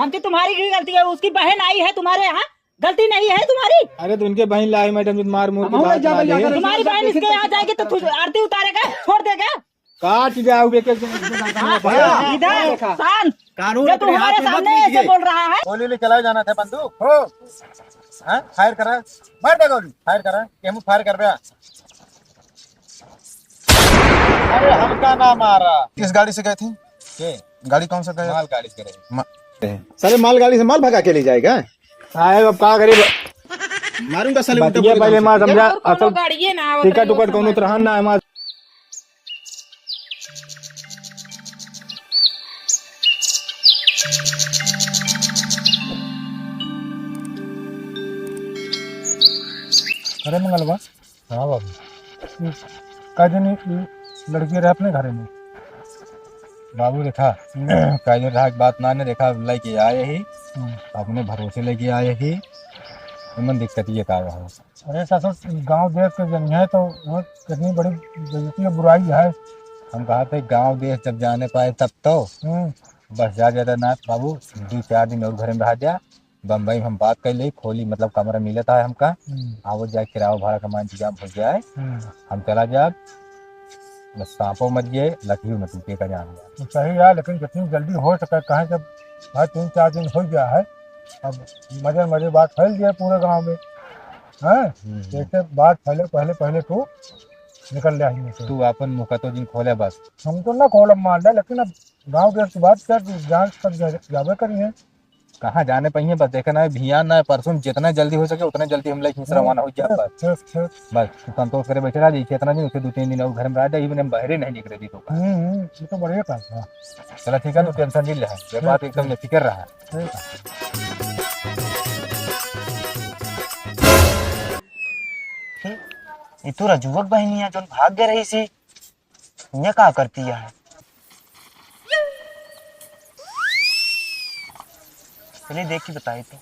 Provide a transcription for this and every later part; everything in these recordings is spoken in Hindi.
धमकी तुम्हारी की गलती है, उसकी बहन आई है तुम्हारे यहाँ, गलती नहीं है तुम्हारी। अरे तो उनके बहन लाई मैडम मार मुर के बात ना दे। तुम्हारी बहन इसके यहाँ जाएगी तो आरती उतारेगा, छोड़ देगा। काट जाओ इधर शांत, कानून ये तुम्हारे सामने ऐसे बोल रहा है। गोली चलाए जाना था बंदूक हो, फायर करा, मार दे गोली, फायर करा, केम फायर कर रहा। अरे हमका ना मारा। किस गाड़ी से गए थे? के गाड़ी कौन सा गए? माल गाड़ी से करे। सारे माल गाड़ी से माल भगा के ले जाएगा। साहेब अब का करे, मारूंगा साले बतिया पहले मां समझा। असल गाड़ी ना टिकट उकट कोनो तरह ना है मां। अरे मंगलवा, हाँ बाबू, का दिन लड़की रहे अपने घरे में बाबू देखा का दिन रहा बात माने देखा लेके आए ही अपने भरोसे लेके आए ही मन दिक्कत ये का रहा। अरे ससुर गांव देश के जन है तो वो कितनी बड़ी बेइज्जती और बुराई है। हम कहा थे गांव देश जब जाने पाए तब तो बस जा ज्यादा ना बाबू, 2-4 दिन और घर में रह जा। बम्बई में हम बात कर ली, खोली मतलब कमरा मिला था हमका, आवो जाए किराया भाड़ा का इंतजाम हो जाए, हम चला जाए, बस सांपों मत गए लकड़ी में टूटे का जान तो सही है। लेकिन जितनी जल्दी हो सके कहें जब भाई 3-4 दिन हो गया है, अब मजे बात फैल गया पूरे गांव में है। जैसे बात फैले पहले तू निकल जाए, तू अपन मुँह तो दिन खोले बस, हम तो ना खोल मान लिया, लेकिन अब गाँव के बात कर जांच कर जावे करिए। कहाँ जाने पाइए बस देखना है भियान ना परसों जितना जल्दी हो सके उतना जल्दी हम लोग रवाना हो जाए बस संतोष करे बैठे रहा इतना दिन उसे 2-3 दिन और घर में रह जाए, हम बहरे नहीं निकले दी तो बढ़िया काम। चला ठीक है, तो टेंशन नहीं रहा, ये बात एकदम निफिक्र रहा। ये तो रजुवक बहनी है जो भाग गए रही सी, ये क्या करती है? चलिए देख के बताए तो।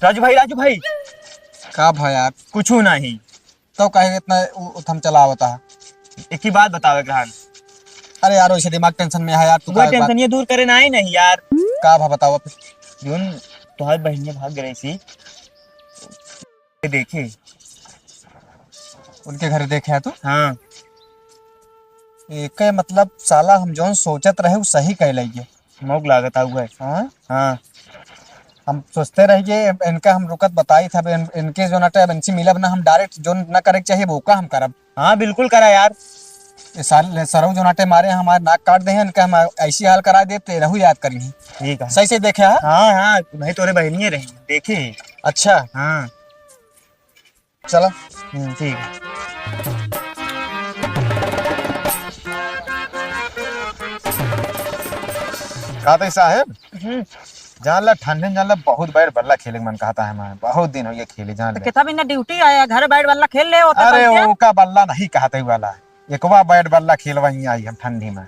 राजू भाई का भाई यार कुछ नहीं तो कहे इतना हम चला होता है। एक ही बात बताओ ग्रहण। अरे यार वैसे दिमाग टेंशन में है यार, तू वो टेंशन ये दूर करे ना ही नहीं यार। का भा बताओ जोन तुम्हारी बहन भाग गई सी, देखे उनके घर देखे है तो हाँ एक मतलब साला हम जो सोचत रहे वो सही कह लगे मौक लागत हुआ है। हाँ हाँ हम सोचते रहिए इनका हम रुकत बताई था इनके जो नटे इनसे मिलब ना, हम डायरेक्ट जो न करे चाहिए वो का हम करब। हाँ बिल्कुल करा यार, सरऊ जो नाटे मारे हमारे नाक काट दे इनका हम ऐसी हाल करा देते रहू याद करी। ठीक है सही से देखे है? हाँ भाई तोरे बहनिये रही देखे। अच्छा हाँ चला ठीक है। कहते साहेब जान ला ठंडे जान ला बहुत बैट बल्ला खेले मन कहता है, मैं बहुत दिन हो गया खेले जान ला। कितना बिना ड्यूटी आया घर बैठ वाला खेल ले होता। अरे वो का बल्ला नहीं कहते वाला, एकवा बैट बल्ला खेलवाई आई हम ठंडी में।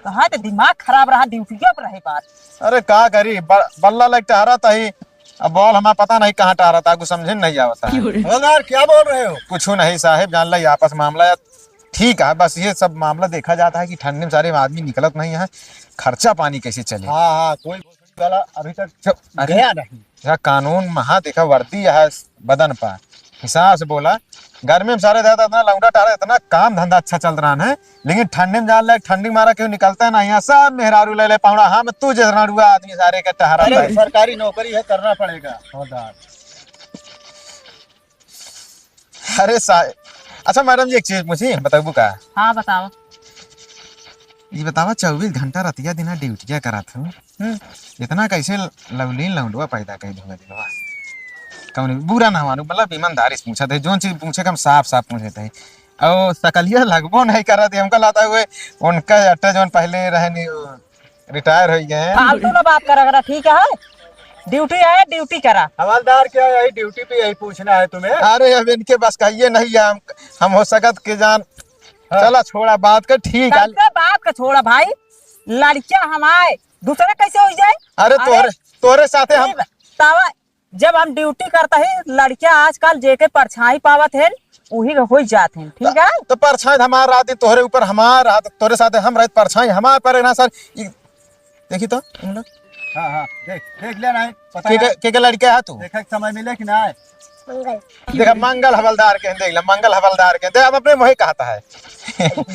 कहा तो दिमाग खराब रहा, ड्यूटी के रहे बात। अरे का करी बल्ला लग टहरा था ही, अब बॉल हमारा पता नहीं कहाँ टहरा था, कुछ समझे नहीं आता है। क्या बोल रहे हो? कुछ नहीं साहेब जान ला आपस मामला ठीक है, बस ये सब मामला देखा जाता है कि ठंडी में सारे आदमी निकलत नहीं है, खर्चा पानी कैसे चले। हाँ कोई वाला अभी तक गया नहीं। कानून महा देखा वर्दी है बदन पर हिसाब से बोला, गर्मी में सारे ज्यादा इतना लौंडा टारा इतना काम धंधा अच्छा चल रहा है, लेकिन ठंडी में जान ला ठंडी मारा क्यों निकलता है ना, यहाँ सब मेहरारू ले ले पाउड़ा। हाँ तू जैसा आदमी सारे का टहरा, सरकारी नौकरी है करना पड़ेगा। अरे अच्छा मैडम जी एक चीज मुझे बताबू का। हाँ बताओ। ये बतावा 24 घंटा रतिया दिन ड्यूटिया करा था, इतना कैसे लवलीन लौंडवा पैदा कर दूंगा दिलवा। कौन बुरा ना मानू, मतलब ईमानदारी से पूछा थे, जो चीज पूछे कम साफ पूछे थे, और सकलिया लगभो नहीं करा थे हमका लाता हुए उनका अट्टा जो पहले रहे रिटायर हो गए। फालतू ना बात करा, ठीक है ड्यूटी आया ड्यूटी करा। हवलदार क्या यही ड्यूटी पे यही पूछना है तुम्हें? अरे अब इनके बस कहिए नहीं है, हम हो सकत के जान। चला छोड़ा बात कर, ठीक है बात का छोड़ा भाई, लड़कियां हमारे दूसरा कैसे हो जाए? अरे तोरे साथे हम तावा जब हम ड्यूटी करता है, लड़कियां आजकल जेके परछाई पावत है वही हो जाते हैं, ठीक है। तो परछाई हमारा रात तोहरे ऊपर हमारा तोरे साथे हम रहते परछाई हमारे पर ना सर। देखी तो हाँ हाँ देख देख लेना है पता है के लड़के है तू देखा समय मिले कि ना देखा मंगल हवलदार के देख ले मंगल हवलदार के देख अब अपने वही कहता है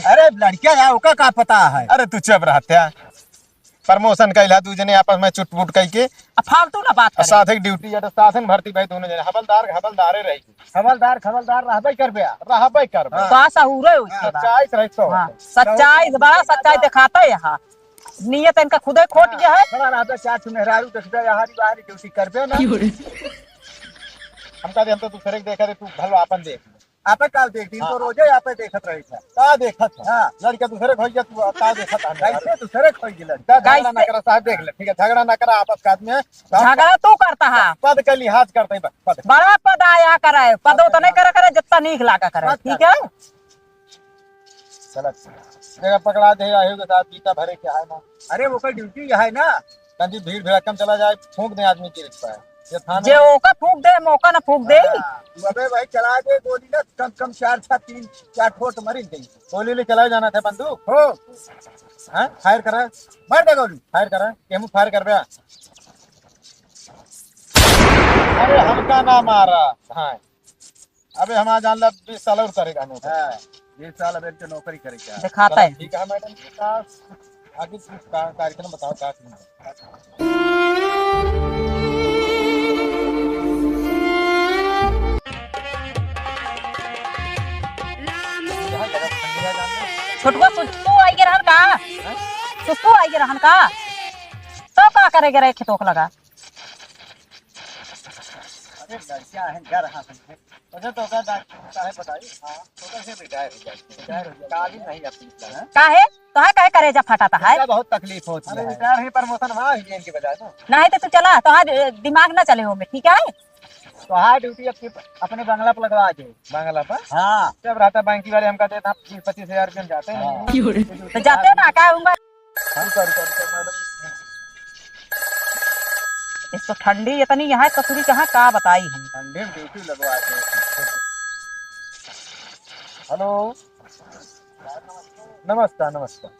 अरे लड़किया यार ओका का पता है अरे तू चुप रहते प्रमोशन कैला तू जने आपस में चुटपुट कई के अब फालतू ना बात करे साथ ड्यूटी या शासन भर्ती भाई दोनों जने हवलदारे रही खबरदार रहबे करबे रहबे कर तो आशा हो रहे उसके बाद सच्चाई रही तो हाँ सच्चाई बड़ा सच्चाई दिखाता है यहाँ नियत इनका खुदे खोट गया है खड़ा रहबे चार सुनहरारू देखबे यहारी बाहरी ड्यूटी करबे ना हम कहते हम तो दूसरे के देखा रे तू भलो अपन देख आपे काल देखती तो रोजे आपे देखत रही था का देखत हाँ लड़का दूसरे खोई जा तू का देखत है कैसे दूसरे खोई गिलन झगड़ा ना करा साहब देख ले ठीक है झगड़ा ना करा आपस का आदमी झगड़ा तू करता है पद का लिहाज करते हैं पद बड़ा पद आया करे पदो तो नहीं करे जितना नीक लागा करे ठीक है गलत जगह पकड़ा दे आयो के साथ पीता भरे क्या है ना अरे वो कोई ड्यूटी है ना कंजी भीड़ भड़कम चला जाए फूंक दे आदमी की रिश्ता है ये थाने जे ओका फूक दे मौका ना फूक दे अबे भाई चला दे गोली ना कम कम 4 ठोट मरी गई गोली ले चला जाना था बंदूक हो हां फायर करा मार दे गोली फायर करा केमु फायर कर बे अरे हमका ना मारा हां अबे हम आज जानला 20 साल और करेगा नहीं हां 20 साल अब के नौकरी करे क्या दिखाता है ठीक है मैडम का आगे का कार्यक्रम बताओ क्या छोटको सुसु आई के रहन का सुसु आई के रहन का तो का करे रे खेतोक लगा अरे लड़कियां हैं घर हां अच्छा तो का है बताइए हां तो कैसे रिटायर हो जाए काली नहीं अपनी काहे तो है काहे करे जा फटाता है बहुत तकलीफ होती है रिटायर है प्रमोशन हुआ है इनकी वजह से नहीं तो तू चला तो दिमाग ना चले हो में ठीक है तो हां ड्यूटी अपने बंगला पर लगवा के बांग्ला पर हां जब रहता बैंक वाले हमका देता 20-25 रुपए जाते हैं तो जाते हो ना क्या होगा मैडम इस तो ठंडी इतनी यहाँ कसूरी कहाँ का बताई हम ठंडे में ड्यूटी लगवा के हेलो नमस्कार नमस्कार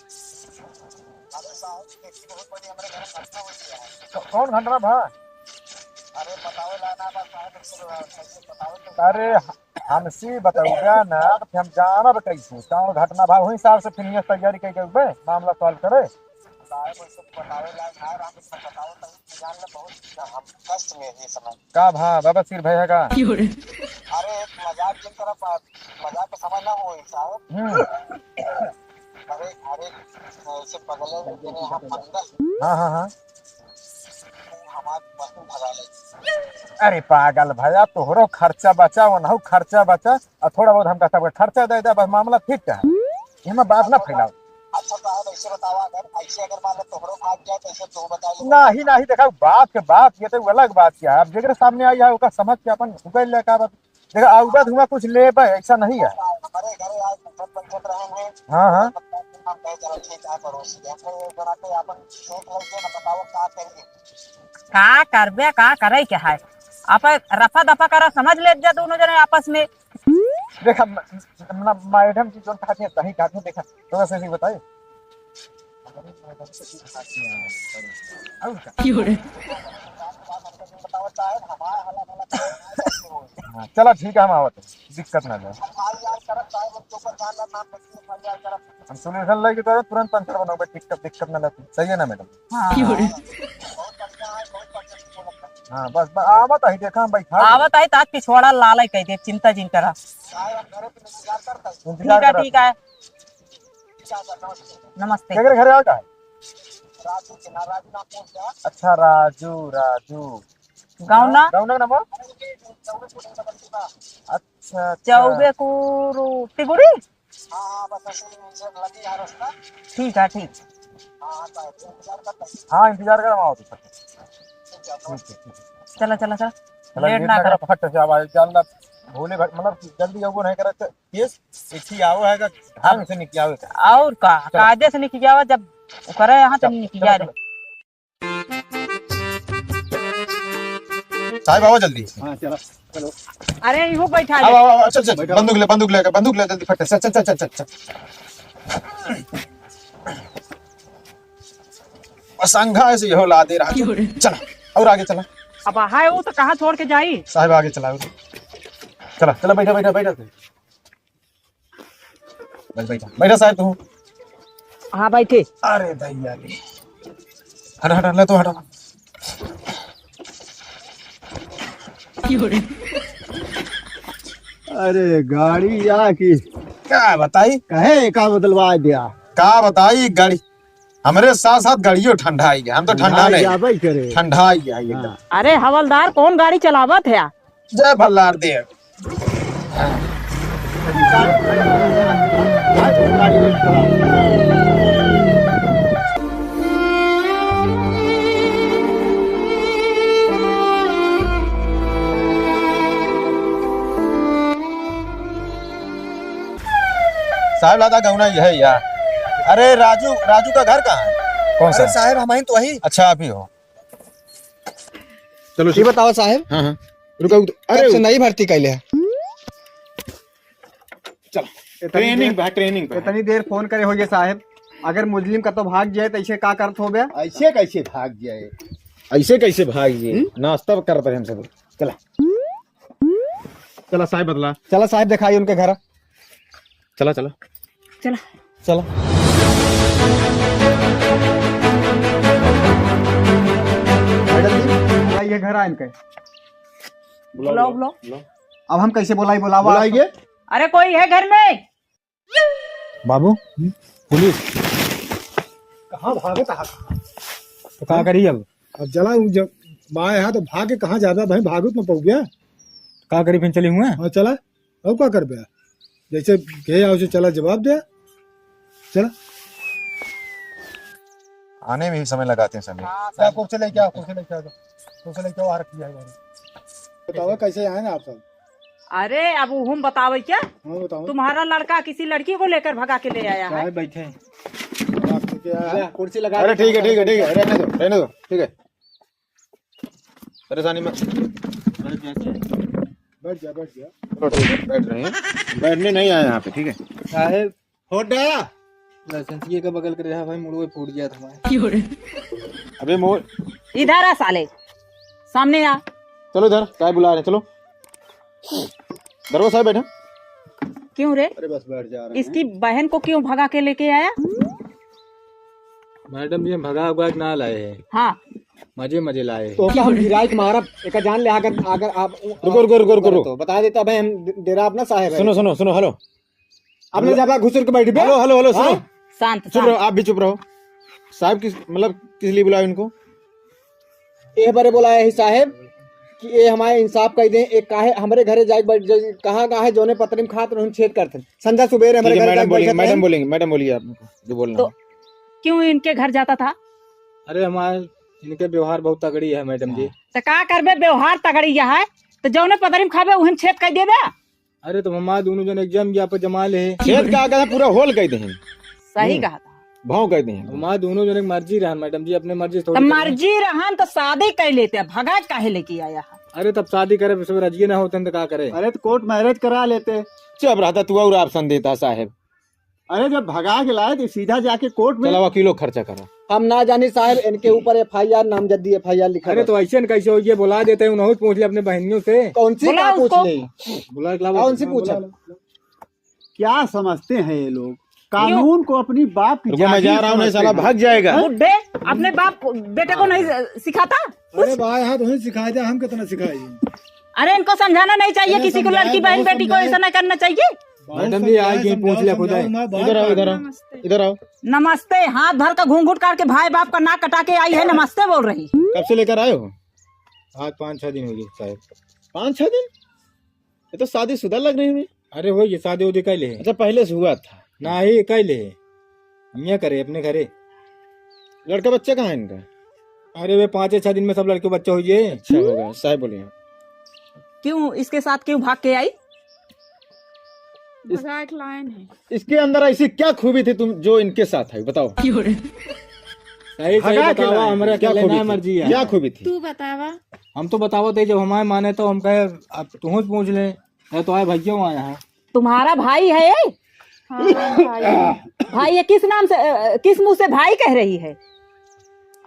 कौन घंटा भा अरे हमसे बताऊगा ना तो हम जानब कैसे कौन घटना भा वही हिसाब से फिर तैयारी करके मामला सॉल्व करे का भा बाबा सिर भैया का अरे मजाक की तरफ मजाक का समझ ना हो साहब अरे अरे ऐसे बगल में यहाँ मंगल हाँ हाँ हाँ हमारे वस्तु भगा ले अरे पागल भैया तोहरो खर्चा बचा वो ना खर्चा बचा और थोड़ा बहुत हमका सबका खर्चा दे दे बस मामला ठीक है इसमें बात ना फैलाओ अच्छा साहब ऐसे बताओ अगर मान लो तोहरो भाग जाए तो ऐसे तो बताइए नहीं नहीं देखा बात के बात ये तो अलग बात क्या है अब जेकर सामने आई है उसका समझ के अपन उकल ले का बात देखा आउगा धुआं कुछ ले ऐसा नहीं है हमारे घर आज पंचत रहेंगे हाँ हाँ हम कहे चलो ठीक है पड़ोसी अपने जरा के अपन देख लेंगे ना बताओ क्या करेंगे का करबे का करे क्या है आप रफा दफा करा समझ ले जा दोनों जने आपस में देखा मैडम की जो खाती है सही खाती है देखा थोड़ा सा बताइए चलो ठीक है हम आवत दिक्कत ना जाए हम सोल्यूशन लेके तो तुरंत पंचर बनाओगे दिक्कत ना लगती सही है ना मैडम हाँ बस आवत है देखा हम बैठा आवत है ताज पिछवाड़ा लाल कह दे चिंता जिन करा ठीक है नमस्ते केकरे घरे आका है अच्छा राजू राजू गाँव ना गाँव ना नंबर अच्छा चौबे कुरु तिगुड़ी ठीक है ठीक हाँ इंतजार कर आओ चला चला चला चला लेट ना कर फट से आवाज चल भोले मतलब जल्दी आओ नहीं करत केस इसी आओ है ढंग से निकल आओ और का कायदे से निकल जावा जब करे यहाँ तो निकल जा रे साहब आओ जल्दी हाँ चलो चलो अरे इहो बैठा आओ ले आओ चल चल बंदूक ले जल्दी फट से चल चल चल चल संघा ऐसे हो ला दे रहा। चला और आगे चला अब है वो तो कहाँ छोड़ के जाई। साहब, आगे चला। चला चला, बैठा बैठा बैठा बैठा बैठा साहब तू। हाँ बैठे। अरे भैया रे, हटा हटा ले तो हटा। अरे गाड़ी या की क्या बताई, कहे का बदलवा दिया। का बताई गाड़ी हमारे साथ साथ गाड़ियों ठंडा आई गया। हम तो ठंडा नहीं, करे ठंडा आई गया एकदम। अरे हवलदार कौन गाड़ी चलावत है? जय भल्लार दे। साहब लादा गौना यह है यार। अरे राजू, राजू का घर कहाँ है? कौन सा? साहब हमारी तो वही। अच्छा आप ही हो। चलो ये बताओ साहब, हाँ हाँ रुको। अरे नहीं भर्ती कैले ट्रेनिंग पे ट्रेनिंग पे इतनी देर फोन करे हो साहब, अगर मुस्लिम का तो भाग जाए तो ऐसे का करत हो गया? ऐसे कैसे भाग जाए। ऐसे कैसे भाग गए? नाश्ता कर रहे हम सब। चला चला साहब बदला। चला साहब दिखाई उनके घर। चला चला चला चला। मैडम जी ये घर आए इनके। बुलाओ बुलाओ। अब हम कैसे बुलावा? बुलाइए। अरे कोई है घर में? बाबू पुलिस कहाँ भागे कहाँ तो क्या करी अब? चला जब बाएं हाथ तो भागे कहाँ जाता भाई, भागुत में पहुंच गया। क्या करी फिर चले हुए? हाँ चला अब क्या कर पाया, जैसे कहे उसे चला जवाब दिया। चला आने में ही समय लगाते हैं सभी। क्या कुर्सी लेके आओ, कुर्सी लेके आओ, कुर्सी लेके आओ। आ रखी है बताओ कैसे आए ना आप सब? अरे अब हम बतावे क्या? हाँ बताओ। तुम्हारा लड़का किसी लड़की को लेकर भगा के ले आया है। बैठे कुर्सी लगा। अरे ठीक है ठीक है ठीक है, रहने दो ठीक है। परेशानी में बैठ जा बैठ जा। चलो ठीक है, बैठ रहे हैं। बैठने नहीं आए यहाँ पे, ठीक है साहब। हो गया लाइसेंस का बगल कर रहा भाई, मुड़ फूट गया था हमारे। अबे मोड़। इधर आ साले, सामने आ। चलो इधर, काय बुला रहे हैं, चलो। दरबार साहब बैठा। क्यों रे? अरे बस बैठ जा रहे इसकी बहन को क्यों भगा के लेके आया? मैडम जी भगा हुआ ना लाए हैं, हाँ मजे मजे लाए हैं। तो क्या हम गिराई तुम्हारा एक जान ले। अगर आप रुको रुको रुको रुको रुको। बता देता भाई, हम डेरा अपना साहेब है। सुनो सुनो सुनो, हेलो। आपने जब घुसर के बैठ गए। हेलो हेलो हेलो, सुनो। शांत चुप रहो, शांत। आप भी चुप रहो। साहब किस मतलब किस लिए बुलाया इनको? ये बारे बोला है साहेब कि ये हमारे इंसाफ कर दें। एक काहे हमारे घरे जाए कहाँ है जोने पत्रिम खात रहन छेद करते संध्या सुबेरे हमारे घर मैडम बोलेंगे, मैडम बोलेंगे, मैडम बोलिए आप जो बोलना। तो क्यों इनके घर जाता था? अरे हमारे इनके व्यवहार बहुत तगड़ी है मैडम जी। तो का करबे? व्यवहार तगड़िया है तो जौने पदरिम खाबे उहन छेद कर देबे। अरे तो हमारे दोनों जन एग्जाम यहाँ पे जमा ले, खेत का आगे पूरा होल कह दें, सही कहा था। भाव कह दें। हमारे दोनों जन मर्जी रहा मैडम जी, अपने मर्जी तो थोड़ी। मर्जी रहन तो शादी कर लेते, भगा काहे लेके आया है? अरे तब शादी करे सब रजिए ना होते तो क्या करे? अरे तो कोर्ट मैरिज करा लेते। चुप रहता तू और ऑप्शन देता साहब। अरे जब भगा के लाए तो सीधा जाके कोर्ट में। चला वकीलों खर्चा करा। हम ना जाने साहब, इनके ऊपर FIR नामजदी FIR लिखा। अरे तो ऐसे कैसे हो, ये बुला देते हैं, उन्होंने पूछ लिया अपने बहनियों से। कौन सी बुलाओ पूछ उसको। ले, बुला कौन सी पूछा? क्या समझते हैं ये लोग कानून को अपनी बाप की रुको मैं जा रहा हूँ, नहीं साला भाग जाएगा। बुड्ढे अपने बाप बेटे को नहीं सिखाता? अरे भाई हाथ वही सिखाए थे, हम कितना सिखाए। अरे इनको समझाना नहीं चाहिए किसी को, लड़की बहन बेटी को ऐसा नहीं करना चाहिए। मैडम जी आगे पूछ लिया खुद है। इधर आओ इधर आओ इधर आओ। नमस्ते, हाथ भर का घूंघट करके भाई बाप का नाक कटा के आई है, नमस्ते बोल रही। कब से लेकर आए हो? आज 5-6 दिन हो गए साहब। 5-6 दिन? ये तो शादीशुदा लग रही है। अरे हो ये शादी उदी कैले है? अच्छा पहले से हुआ था ना ही कैले है, ये करे अपने घरे। लड़का बच्चा कहाँ है इनका? अरे वे 5-6 दिन में सब लड़के बच्चे हो गए। अच्छा होगा साहब बोलिए। क्यों इसके साथ क्यों भाग के आई? इसके अंदर ऐसी क्या खूबी थी तुम जो इनके साथ है, बताओ। सही सही बतावा, हमारा क्या क्या खूबी लेना थी? मर्जी है। क्या खूबी थी? तू बतावा। हम तो बतावत है, जब हमारे माने तो हम कहे अब तुम पूछ ले। मैं तो आए भैया वहाँ यहाँ। तुम्हारा भाई है ये? हाँ भाई। भाई ये किस नाम से किस मुंह से भाई कह रही है?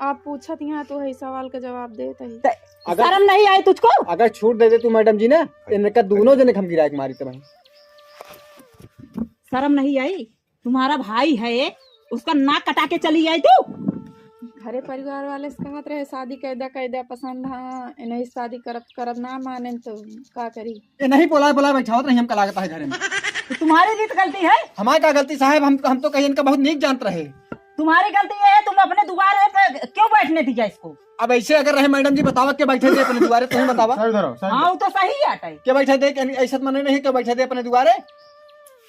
आप पूछत यहाँ तो है सवाल का जवाब देता ही। शर्म नहीं आई तुझको? अगर छूट दे दे तू मैडम जी ना, इनका दोनों जने हम गिरा के मारी तो भाई। शर्म नहीं आई? तुम्हारा भाई है ये, उसका नाक कटा के चली आई तू। घरे परिवार वाले से कहत रहे शादी कैदा पसंद, हाँ नहीं शादी करब ना माने तो का करी। ये नहीं बोला बैठावत नहीं, हम कल लागत है घरे में। तो तुम्हारी भी तो गलती है। हमारी क्या गलती साहब? हम तो कहीं इनका बहुत नीक जानते रहे। तुम्हारी गलती है, तुम अपने दुआरे पे क्यों बैठने दिया इसको? अब ऐसे अगर रहे मैडम जी बतावा के बैठे थे अपने दुआरे, तुम बतावा हाँ वो तो सही आटा है। के बैठे थे, ऐसा मने नहीं के बैठे थे अपने दुआरे।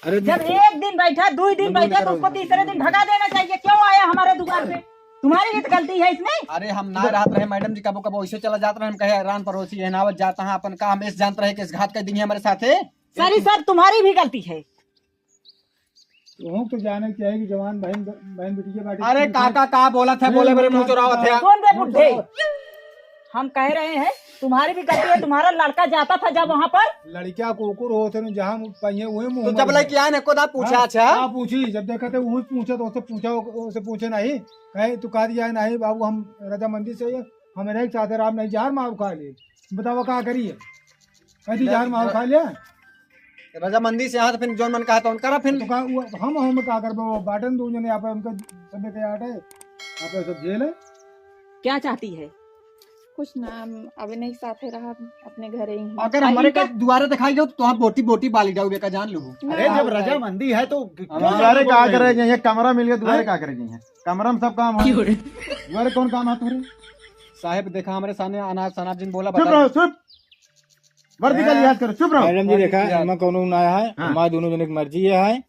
अरे जब एक दिन बैठा, 2 दिन बैठा तो उसको तीसरे दिन भगा देना चाहिए। क्यों आया हमारे दुकान पे? तुम्हारी भी तो गलती है इसमें। अरे हम ना रहत रहे मैडम जी, कबो कबो ऐसे चला जाते रहे, हम कहे रान पड़ोसी है नावत जाता है अपन का, हम इस जानते रहे कि इस घात कर देंगे हमारे साथे। सारी सर तुम्हारी भी गलती है। तो जाने चाहिए कि जवान बहन बेटी के बाटे। अरे काका का बोला था, बोले बोले मुंह चुरावत है। कौन बे बुढ़े? हम कह रहे हैं तुम्हारी भी गलती है। तुम्हारा लड़का जाता था जब वहाँ पर, लड़किया कुकुर होते न जहाँ पहिए वही मुंह तो जब लड़की आए को दा पूछा। अच्छा हाँ पूछी, जब देखा थे वही पूछे तो उससे पूछे नहीं, कहे तू कहा दिया नहीं बाबू हम रजामंदी से हमें नहीं चाहते, राम नहीं जहर मार खा लिए, बताओ क्या करिए? कहीं जहर मार खा लिया रजामंदी से यहाँ तो फिर जो मन कहा था उनका फिर तो हम क्या कर बाटन दो जने यहाँ पे उनका सब के आटे यहाँ पे सब जेल है। क्या चाहती है? कुछ ना, अभी नहीं साथे रहा, अपने घरे ही। अगर हमारे का दुआरे दिखाई जाओ तो आप बोटी बोटी बाली जाओ बेका जान लो। अरे जब रजामंदी है तो दुआरे क्या करे जाइए? कमरा मिल गया, दुआरे क्या करे जाइए? कमरा में सब काम है, दुआरे कौन काम है तुम्हारे? साहब देखा हमारे सामने अनाज सनाब जिन बोला चुप रहो, चुप वर्दी का लिहाज करो, चुप रहो। मैडम जी देखा इनमें कानून आया है, हमारे दोनों जने की मर्जी है।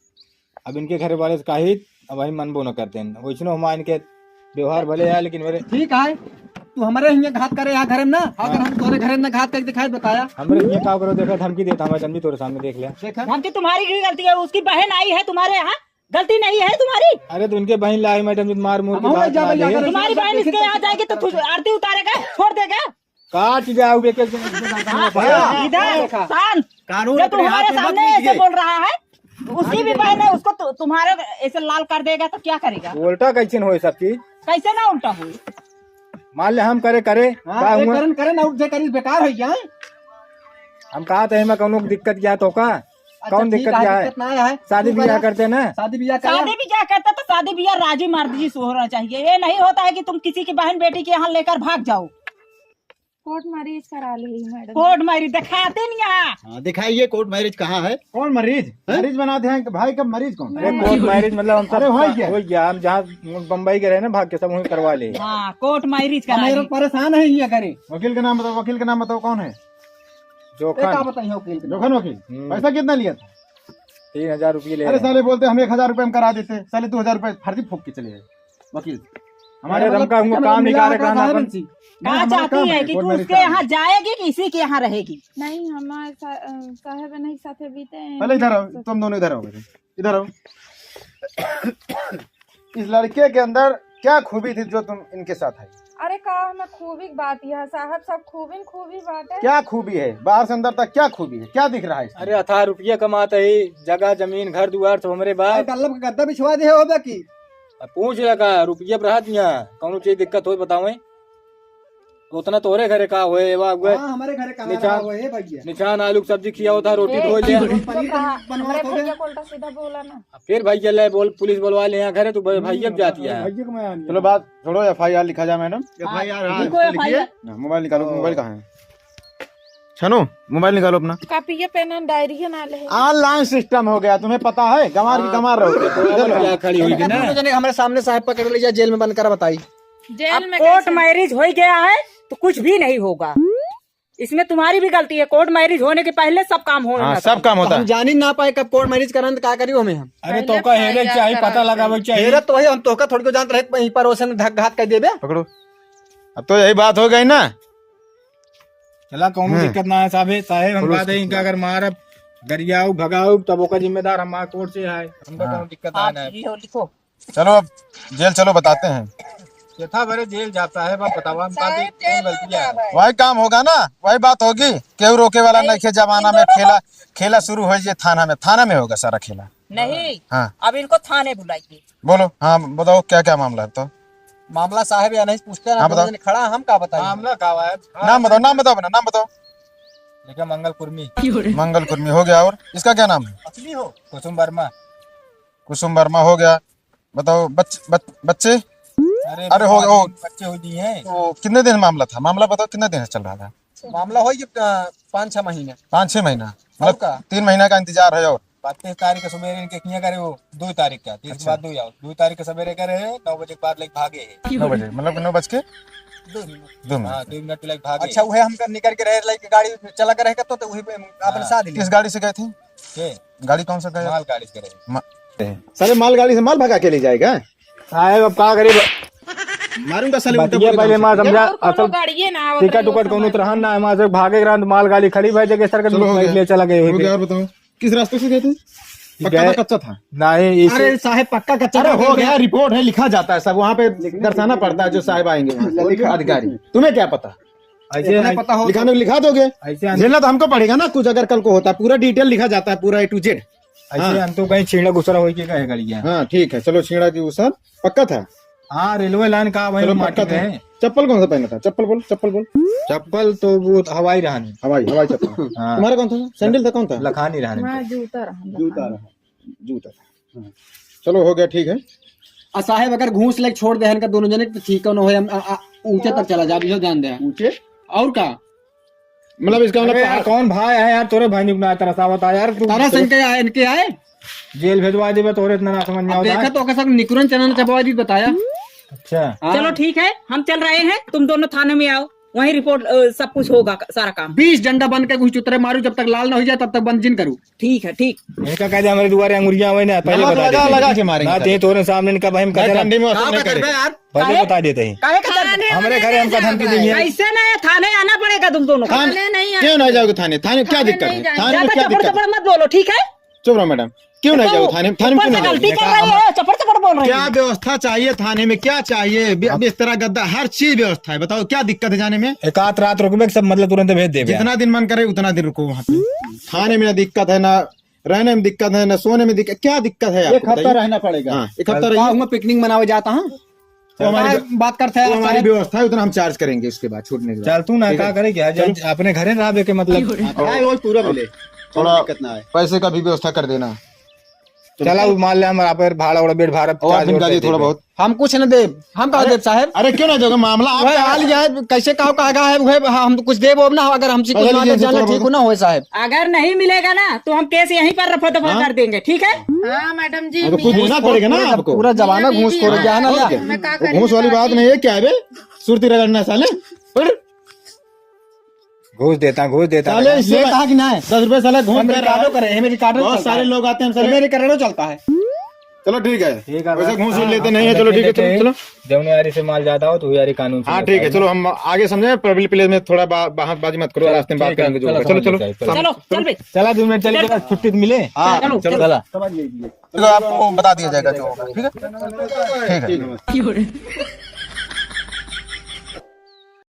अब इनके घर वाले से कही अब वही मन बो न करते हैं, वैसे हमारे इनके व्यवहार भले है लेकिन मेरे ठीक है। तू हमारे यहाँ घात करे यहाँ घर में ना, अगर हम तोरे घर में घात करके दिखाई बताया हमरे ये क्या करो, देखा धमकी देता हमारे जन्मी तोरे सामने देख लिया। देखा धमकी तुम्हारी की गलती है, उसकी बहन आई है तुम्हारे यहाँ, गलती नहीं है तुम्हारी। अरे तो उनके बहन लाई मैडम जी मार मुर हम जा भैया, अगर तुम्हारी बहन इसके यहाँ जाएगी तो आरती उतारेगा, छोड़ देगा? काट जाओ इधर शांत। कानून जो तुम्हारे सामने ऐसे बोल रहा है, उसकी भी बहन है, उसको तुम्हारे ऐसे लाल कर देगा तो क्या करेगा? उल्टा कैसे हो सब चीज? कैसे ना उल्टा हो? मान ले हम करे करे ना उठ जे करी बेकार हो गया। हम कहा थे मैं कौन दिक्कत क्या तो का कौन दिक्कत क्या है? शादी ब्याह करते ना, शादी ब्याह करता तो शादी ब्याह राजी मर्जी से होना चाहिए। ये नहीं होता है कि तुम किसी की बहन बेटी के यहाँ लेकर भाग जाओ। कोर्ट मैरिज करा ली मैडम। कोर्ट मैरिज दिखाते नहीं यहाँ। दिखाइए कोर्ट मैरिज कहाँ है? कौन मरीज? मरीज बनाते हैं भाई, कब मरीज कौन? अरे कोर्ट मैरिज मतलब हम सब हो गया, हम जहाँ बम्बई के रहे ना भाग के सब वहीं करवा ले। हाँ कोर्ट मैरिज करा। परेशान है ये करे। वकील का नाम बताओ, वकील का नाम बताओ कौन है? जोखन बताइए वकील। जोखन वकील। पैसा कितना लिया था? 3000 रुपये ले। अरे साले बोलते हम 1000 रुपये हम करा देते, साले 2000 रुपये फर्जी फूक के चले गए वकील। हमारे दम का हमको काम निकाले कराना। कहा चाहती है कि तू उसके यहाँ जाएगी कि इसी के यहाँ रहेगी? नहीं हमारे साहब नहीं साथे बीते हैं। पहले इधर आओ, तुम दोनों इधर आओ, इधर आओ। इस लड़के के अंदर क्या खूबी थी जो तुम इनके साथ आई? अरे कहा में खूबी बात यह साहब, सब खूबी बात है। क्या खूबी है? बाहर से अंदर तक क्या खूबी है? क्या दिख रहा है? अरे 18 रुपया कमाते ही, जगह जमीन घर दुआर तो हमारे बाप। गद्दा बिछवा दे हो की पूछ लगा रुपया रहा दिया, कौन चीज दिक्कत हो बताओ? उतना तोरे घरे का हुए हमारे घरे का भैया निशान आलू की सब्जी खिया होता, रोटी धो लिया। सीधा बोला ना, फिर भैया ले बोल पुलिस बुलवा ले यहाँ घरे, तो भैया जाती है। चलो बात छोड़ो, FIR लिखा जाए मैडम। मोबाइल निकालो, मोबाइल कहाँ है? छनो मोबाइल निकालो अपना। कॉपी पेन डायरी ना ले। ऑनलाइन सिस्टम हो गया, तुम्हें पता है? गंवार की गंवार रहो। खड़ी हुई थी ना, हमारे सामने साहब पकड़ लीजिए, जेल में बंद कर बताई। जेल में कोर्ट मैरिज हो गया है तो कुछ भी नहीं होगा। इसमें तुम्हारी भी गलती है। कोर्ट मैरिज होने के पहले सब काम होना, सब काम होता है। हम जान ही ना पाए कब कोर्ट मैरिज कराने तो क्या करियो हमें। हम अरे तो का हेरे चाहिए, पता लगा चाहिए। हेरा तो वही, हम तो का थोड़ी को जानते रहे, वहीं पर ओसन धक घात कर देबे। पकड़ो, अब तो यही बात हो गई ना। चला कौन दिक्कत ना है साहब, हम बात है इनका अगर मार गरियाऊ भगाऊ तब ओका जिम्मेदार हमारे कोर्ट से है, हमको कौन दिक्कत आना है। लिखो। चलो अब जेल चलो बताते हैं। यथा भरे जेल जाता है, बाप बतावा हम गलती है। वही काम होगा ना, वही बात होगी। केहू रोके वाला नहीं के जमाना में खेला शुरू हो जाए थाना में होगा सारा खेला। नहीं हाँ अब इनको थाने बुलाइए। बोलो। हाँ बताओ क्या क्या मामला है? तो मामला साहब या नहीं पूछते ना, हाँ, बताओ। खड़ा हम का बताएं। मामला का है नाम बताओ अपना नाम बताओ। लेकिन मंगल कुर्मी मंगल कुर्मी हो गया, और इसका क्या नाम है? असली हो। कुसुम वर्मा। कुसुम वर्मा हो गया। बताओ बच्चे अरे हो गया, बच्चे हो दिए हैं। तो कितने दिन मामला था? मामला बताओ कितने दिन से चल रहा था? मामला हो 5-6 महीने। 5-6 महीना, मतलब का 3 महीना का इंतजार है। और 32 तारीख के सवेरे इनके किया करे वो 2 तारीख का 30 के बाद 2 तारीख के सवेरे करे 9 बजे के बाद लेके भागे है। 9 बजे, मतलब 9 बज के 2 हाँ मिनट। 2 मिनट लेके भागे। अच्छा वह हम निकल के रहे लाइक गाड़ी चला कर रहेगा तो वही अपने साथ ही किस गाड़ी से गए थे? के गाड़ी कौन सा गए? माल गाड़ी से करे। साले मालगाड़ी से माल भगा के ले जाएगा। साहब अब का करे मारूंगा साले बतिया पहले मां समझा असल गाड़िए ना आवत टिकट उकट कोनो तरह ना है, मां से भागे ग्रांत माल गाड़ी खड़ी भाई जगह सर चलो, हो गया। ले चला गए हो हुए गया, और बताओ किस रास्ते से गए थे? पक्का था, कच्चा था? नहीं इस अरे साहब पक्का कच्चा। अरे हो गया, रिपोर्ट है, लिखा जाता है सब, वहाँ पे दर्शाना पड़ता है जो साहब आएंगे वहाँ से, अधिकारी। तुम्हें क्या पता? ऐसे पता हो लिखाने को लिखा दोगे, ऐसे झेलना तो हमको पड़ेगा ना कुछ, अगर कल को होता है पूरा डिटेल लिखा जाता है, पूरा A to Z। ऐसे हम तो कहीं छीड़ा गुसरा हो के कहे गलियां। हाँ ठीक है, चलो छेड़ा की उसर पक्का था। हाँ रेलवे लाइन का वही चलो माटी पक्का में था। है। चप्पल कौन सा पहना था? चप्पल बोल, चप्पल बोल। चप्पल तो वो हवाई रहने हवाई चप्पल। हाँ। तुम्हारा कौन था? सैंडल था? कौन था? लखानी रहने मैं जूता रहा जूता रहा, जूता था। हाँ। चलो हो गया, ठीक है। साहेब अगर घूस लेके छोड़ दे का दोनों जने तो ठीक हो, ऊंचे तक चला जा, ध्यान दे। ऊंचे और का मतलब इसका अरे यार मतलब कौन भाई है यार तोरे भाई निकला तरसा बता यार तू तारा संग के आए, इनके आए जेल भेजवा दे तोरे इतना ना समझ में अब देखा आता। तो सब निकुरन चना चबवा दी बताया। अच्छा चलो ठीक है, हम चल रहे हैं, तुम दोनों थाने में आओ, वहीं रिपोर्ट सब कुछ होगा, सारा काम। 20 डंडा बन के कुछ चुतरे मारू, जब तक लाल ना हो जाए तब तक बंद जिन करूं। ठीक है, ठीक। इनका कह दे हमारे दुआरे अंगुरियां हुए ना पहले लगा बता लगा देते लगा के मारेंगे ना ते तोरे सामने इनका भाई हम कहते ठंडी में हैं नहीं करे पहले बता देते हैं काहे के डर? हमारे घर हमका धमकी दी है। ऐसे ना थाने आना पड़ेगा तुम दोनों को। थाने क्यों ना जाओगे? थाने थाने क्या दिक्कत है? थाने में ज्यादा क्या चपड़ दिक्कत? चपड़ मत बोलो, ठीक है? चुप रहो मैडम, क्यों नहीं जाओगे थाने? थाने में क्यों नहीं गलती जाओगे? कर रही है, चपड़ चपड़ बोल रही क्या है। व्यवस्था चाहिए थाने में? क्या चाहिए? बिस्तरा गद्दा हर चीज व्यवस्था है, बताओ क्या दिक्कत है जाने में? एक आध रात रुकबे सब मतलब तुरंत भेज दे जितना दिन मन करे उतना दिन रुको वहाँ पे। खाने में ना दिक्कत है, ना रहने में दिक्कत है, ना सोने में दिक्कत। क्या दिक्कत है? एक हफ्ता रहना पड़ेगा। हाँ, एक हफ्ता रहिए। पिकनिक मनावे जाता हूँ, हमारी बात करते हैं, हमारी व्यवस्था है, उतना हम चार्ज करेंगे उसके बाद छूटने के बाद। चल तू ना क्या करे क्या अपने घरे रह के मतलब रोज पूरा मिले, थोड़ा दिक्कत ना है। पैसे का भी व्यवस्था कर देना। चला मान ले हमारा पर भाड़ा उड़ा बेट भारत और दिन का थोड़ा बहुत हम कुछ न दे, हम कहा देव साहब। अरे क्यों ना दोगे? मामला आपका हाल यह है, कैसे कहा है वो, हम तो कुछ दे वो ना, अगर हमसे कुछ मांगे जाने ठीक हो ना हो साहब। अगर नहीं मिलेगा ना तो हम केस यहीं पर रफा दफा कर देंगे, ठीक है? हाँ मैडम जी, तो कुछ देना पड़ेगा ना आपको। पूरा जमाना घूस खोर गया ना, मैं क्या करूं? घूस वाली बात नहीं है। क्या है बे सुरती रगड़ना साले? घूस देता साले इसलिए कहा कि ना है 10 रुपए साले घूस दे रहा है। बहुत सारे लोग आते हैं, मेरे करोड़ों चलता है। चलो ठीक है, वैसे घूस लेते नहीं है। चलो ठीक है, चलो जमुना यारी से माल ज्यादा हो तो यारी कानून से हाँ ठीक है। चलो हम आगे समझे, पब्लिक प्लेस में थोड़ा बाजी मत करो, रास्ते में बात करेंगे जो। चलो चलो चलो चल बे, चला 2 मिनट चले के छुट्टी मिले। चलो चलो। चला तो आपको बता दिया जाएगा जो होगा, ठीक है? ठीक है।